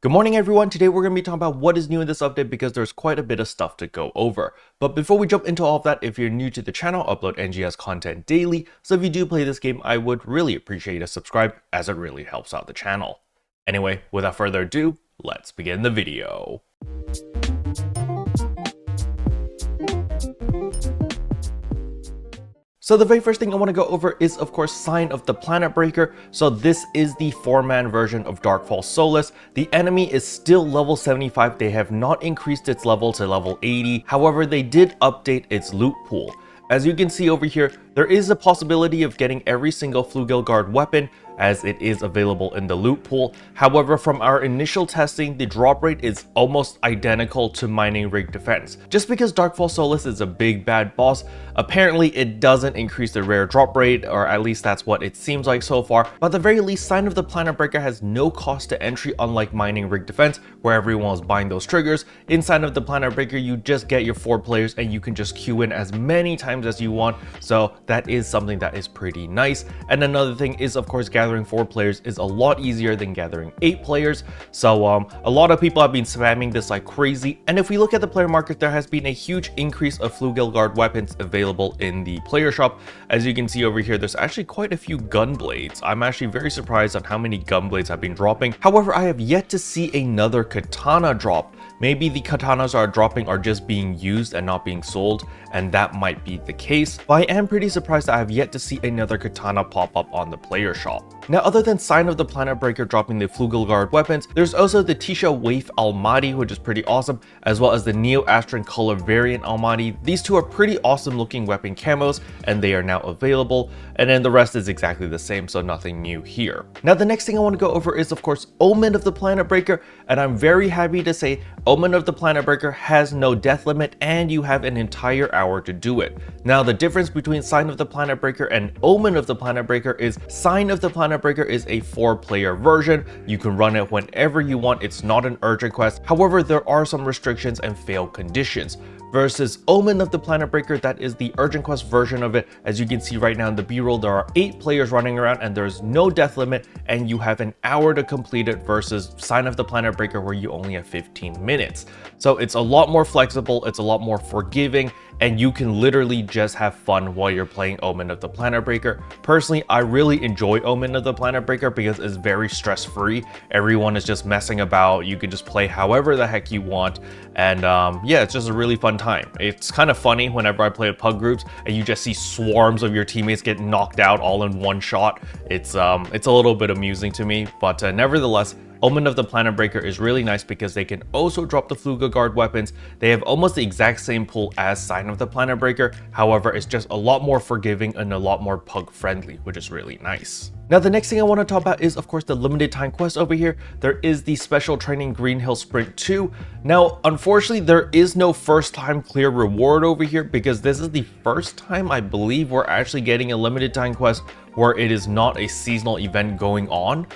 Good morning everyone, today we're going to be talking about what is new in this update because there's quite a bit of stuff to go over. But before we jump into all of that, if you're new to the channel, I upload NGS content daily, so if you do play this game, I would really appreciate you to subscribe as it really helps out the channel. Anyway, without further ado, let's begin the video. So the very first thing I want to go over is of course Sign of the Planet Breaker. So this is the 4-man version of Darkfall Solace. The enemy is still level 75, they have not increased its level to level 80, however they did update its loot pool. As you can see over here, there is a possibility of getting every single Flugelguard weapon as it is available in the loot pool. However, from our initial testing, the drop rate is almost identical to Mining Rig Defense. Just because Darkfall Solace is a big bad boss, apparently it doesn't increase the rare drop rate, or at least that's what it seems like so far. But at the very least, Sign of the Planet Breaker has no cost to entry, unlike Mining Rig Defense, where everyone was buying those triggers. In Sign of the Planet Breaker, you just get your 4 players and you can just queue in as many times as you want. So that is something that is pretty nice. And another thing is, of course, gathering 4 players is a lot easier than gathering 8 players. So a lot of people have been spamming this like crazy. And if we look at the player market, there has been a huge increase of Flugelguard weapons available in the player shop. As you can see over here, there's actually quite a few gun blades. I'm actually very surprised on how many gun blades have been dropping. However, I have yet to see another katana drop. Maybe the katanas are dropping are just being used and not being sold, and that might be the case. But I am pretty surprised that I have yet to see another katana pop up on the player shop. Now, other than Sign of the Planet Breaker dropping the Flugelguard weapons, there's also the Tisha Waif Almaty, which is pretty awesome, as well as the Neo Astron Color Variant Almaty. These two are pretty awesome looking weapon camos, and they are now available. And then the rest is exactly the same, so nothing new here. Now, the next thing I want to go over is, of course, Omen of the Planet Breaker, and I'm very happy to say Omen of the Planet Breaker has no death limit, and you have an entire hour to do it. Now, the difference between Sign of the Planet Breaker and Omen of the Planet Breaker is Sign of the Planet Breaker is a 4-player version. You can run it whenever you want. It's not an urgent quest. However, there are some restrictions and fail conditions. Versus Omen of the Planet Breaker, that is the urgent quest version of it. As you can see right now in the B-roll, there are 8 players running around and there's no death limit, and you have an hour to complete it, versus Sign of the Planet Breaker where you only have 15 minutes. So it's a lot more flexible, it's a lot more forgiving, and you can literally just have fun while you're playing Omen of the Planet Breaker. Personally, I really enjoy Omen of the Planet Breaker because it's very stress-free. Everyone is just messing about. You can just play however the heck you want. And yeah, it's just a really fun time. It's kind of funny whenever I play with pug groups and you just see swarms of your teammates get knocked out all in one shot. It's a little bit amusing to me, but nevertheless, Omen of the Planet Breaker is really nice because they can also drop the Flugelguard weapons. They have almost the exact same pull as Sign of the Planet Breaker. However, it's just a lot more forgiving and a lot more pug friendly, which is really nice. Now, the next thing I want to talk about is, of course, the limited time quest over here. There is the Special Training Green Hill Sprint 2. Now, unfortunately, there is no first time clear reward over here because this is the first time I believe we're actually getting a limited time quest where it is not a seasonal event going on.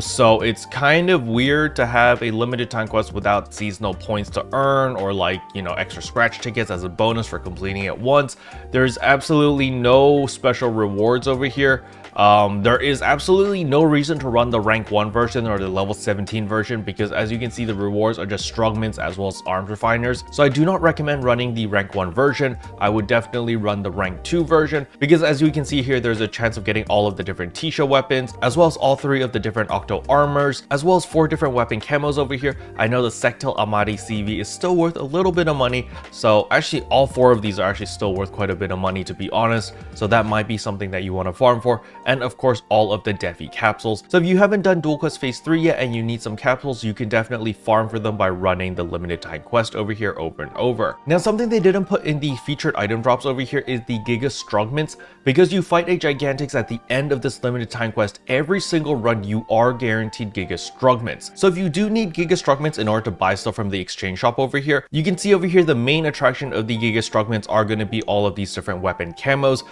So it's kind of weird to have a limited time quest without seasonal points to earn, or like, you know, extra scratch tickets as a bonus for completing it once. There's absolutely no special rewards over here. There is absolutely no reason to run the rank 1 version or the level 17 version because, as you can see, the rewards are just Strugments as well as arms refiners. So I do not recommend running the rank 1 version. I would definitely run the rank 2 version because, as you can see here, there's a chance of getting all of the different Tisha weapons, as well as all 3 of the different Octo armors, as well as 4 different weapon camos over here. I know the Sectel Almaty CV is still worth a little bit of money, so actually all 4 of these are actually still worth quite a bit of money, to be honest. So that might be something that you want to farm for. And of course, all of the Defi capsules. So if you haven't done Dual Quest Phase 3 yet and you need some capsules, you can definitely farm for them by running the limited time quest over here over and over. Now, something they didn't put in the featured item drops over here is the Giga Strugments. Because you fight a Gigantics at the end of this limited time quest, every single run you are guaranteed Giga Strugments. So if you do need Giga Strugments in order to buy stuff from the exchange shop over here, you can see over here the main attraction of the Giga Strugments are going to be all of these different weapon camos.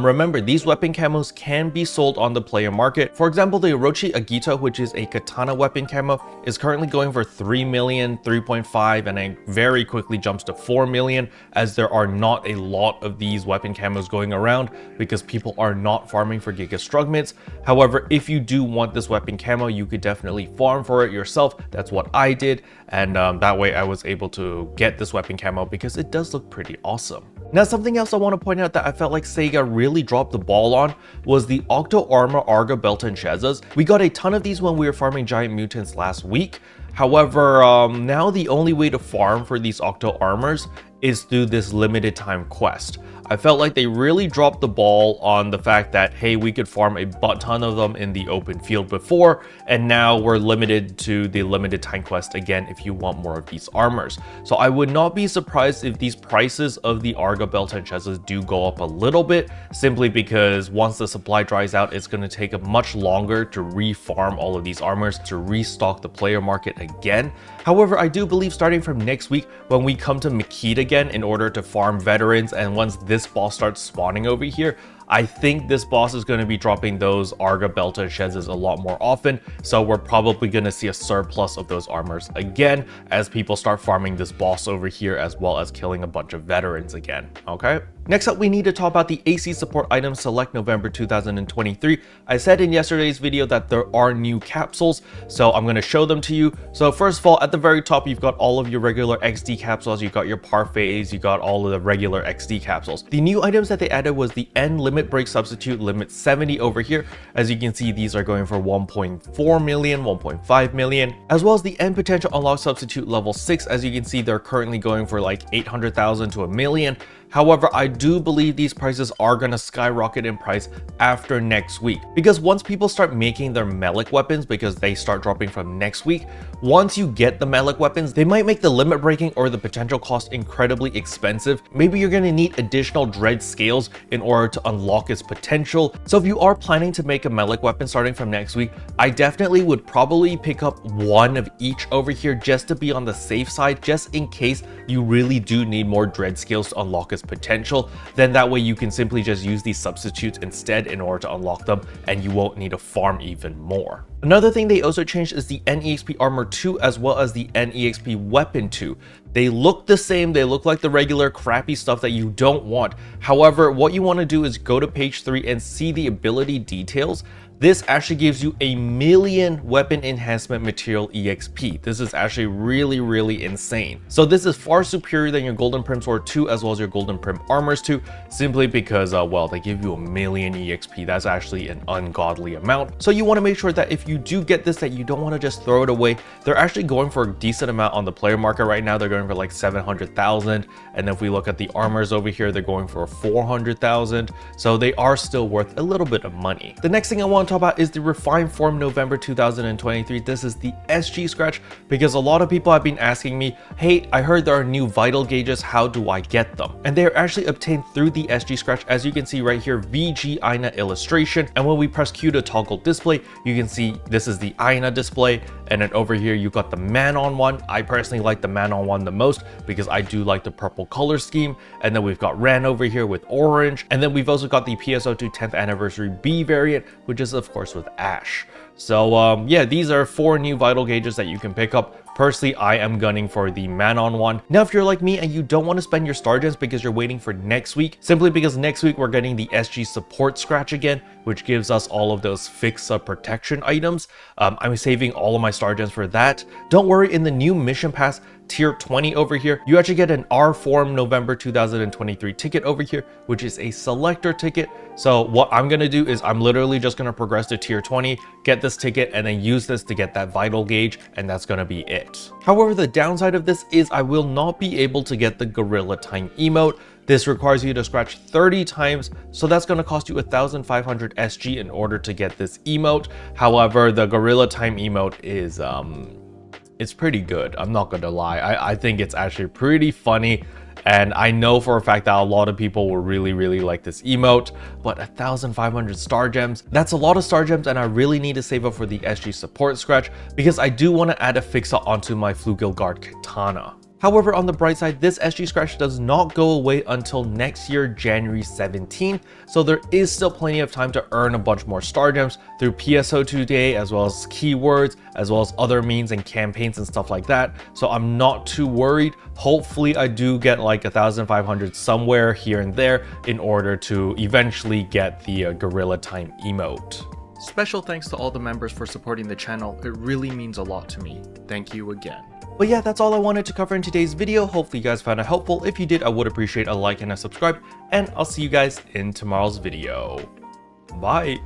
Remember, these weapon camos can be resold on the player market. For example, the Orochi Agito, which is a katana weapon camo, is currently going for 3 million, 3.5, and then very quickly jumps to 4 million, as there are not a lot of these weapon camos going around because people are not farming for Giga Strugments. However, if you do want this weapon camo, you could definitely farm for it yourself. That's what I did, and that way I was able to get this weapon camo because it does look pretty awesome. Now, something else I want to point out that I felt like Sega really dropped the ball on was the Octo Armor Arga Belt and Chezas. We got a ton of these when we were farming Giant Mutants last week. However, now the only way to farm for these Octo Armors is through this limited time quest. I felt like they really dropped the ball on the fact that, hey, we could farm a butt ton of them in the open field before, and now we're limited to the limited time quest again if you want more of these armors. So I would not be surprised if these prices of the Arga Belt and Chezas do go up a little bit, simply because once the supply dries out, it's going to take much longer to re-farm all of these armors to restock the player market again. However, I do believe starting from next week, when we come to Makita again in order to farm veterans, and once this boss starts spawning over here, I think this boss is going to be dropping those Arga Belt and Chezas a lot more often, so we're probably going to see a surplus of those armors again as people start farming this boss over here, as well as killing a bunch of veterans again, okay? Next up, we need to talk about the AC support items Select November 2023. I said in yesterday's video that there are new capsules, so I'm going to show them to you. So first of all, at the very top, you've got all of your regular XD capsules, you've got your parfaits, you got all of the regular XD capsules. The new items that they added was the N Limit Break Substitute Limit 70 over here. As you can see, these are going for 1.4 million, 1.5 million, as well as the N Potential Unlock Substitute Level 6. As you can see, they're currently going for like 800,000 to a million. However, I do believe these prices are going to skyrocket in price after next week, because once people start making their melee weapons, because they start dropping from next week, once you get the melee weapons, they might make the limit breaking or the potential cost incredibly expensive. Maybe you're going to need additional dread scales in order to unlock its potential. So if you are planning to make a melee weapon starting from next week, I definitely would probably pick up one of each over here just to be on the safe side, just in case you really do need more dread scales to unlock its potential. Then that way you can simply just use these substitutes instead in order to unlock them, and you won't need to farm even more. Another thing they also changed is the NEXP Armor 2 as well as the NEXP Weapon 2. They look the same, they look like the regular crappy stuff that you don't want. However, what you want to do is go to page 3 and see the ability details. This actually gives you 1,000,000 weapon enhancement material EXP. This is actually really insane. So this is far superior than your Golden Prim Sword 2 as well as your Golden Prim Armors 2, simply because, well, they give you 1,000,000 EXP. That's actually an ungodly amount. So you want to make sure that if you do get this, that you don't want to just throw it away. They're actually going for a decent amount on the player market right now. They're going for like 700,000. And if we look at the armors over here, they're going for 400,000. So they are still worth a little bit of money. The next thing I want to talk about is the Refined Form November 2023. This is the SG scratch, because a lot of people have been asking me, hey, I heard there are new vital gauges, how do I get them? And they are actually obtained through the SG scratch. As you can see right here, VG INA illustration, and when we press Q to toggle display, you can see this is the INA display, and then over here you got the man-on one. I personally like the man-on one the most because I do like the purple color scheme. And then we've got Ran over here with orange, and then we've also got the PSO2 10th anniversary B variant, which is of course with Ash. So yeah, these are 4 new vital gauges that you can pick up. Personally, I am gunning for the man-on one. Now, if you're like me and you don't want to spend your star gems because you're waiting for next week, simply because next week we're getting the SG support scratch again, which gives us all of those fix protection items. I'm saving all of my star gems for that. Don't worry, in the new mission pass tier 20 over here, you actually get an R Form November 2023 ticket over here, which is a selector ticket. So what I'm going to do is I'm literally just going to progress to tier 20, get this ticket, and then use this to get that vital gauge, and that's going to be it. However, the downside of this is I will not be able to get the Gorilla Time emote. This requires you to scratch 30 times, so that's going to cost you 1,500 SG in order to get this emote. However, the Gorilla Time emote is it's pretty good. I'm not gonna lie. I think it's actually pretty funny, and I know for a fact that a lot of people will really like this emote. But 1,500 star gems, that's a lot of star gems, and I really need to save up for the SG support scratch because I do want to add a fix onto my Flugel Guard Katana. However, on the bright side, this SG scratch does not go away until next year, January 17th, so there is still plenty of time to earn a bunch more star gems through PSO2 day, as well as keywords, as well as other means and campaigns and stuff like that. So I'm not too worried. Hopefully I do get like 1,500 somewhere here and there in order to eventually get the Gorilla Time emote. Special thanks to all the members for supporting the channel. It really means a lot to me. Thank you again. But yeah, that's all I wanted to cover in today's video. Hopefully you guys found it helpful. If you did, I would appreciate a like and a subscribe, and I'll see you guys in tomorrow's video. Bye!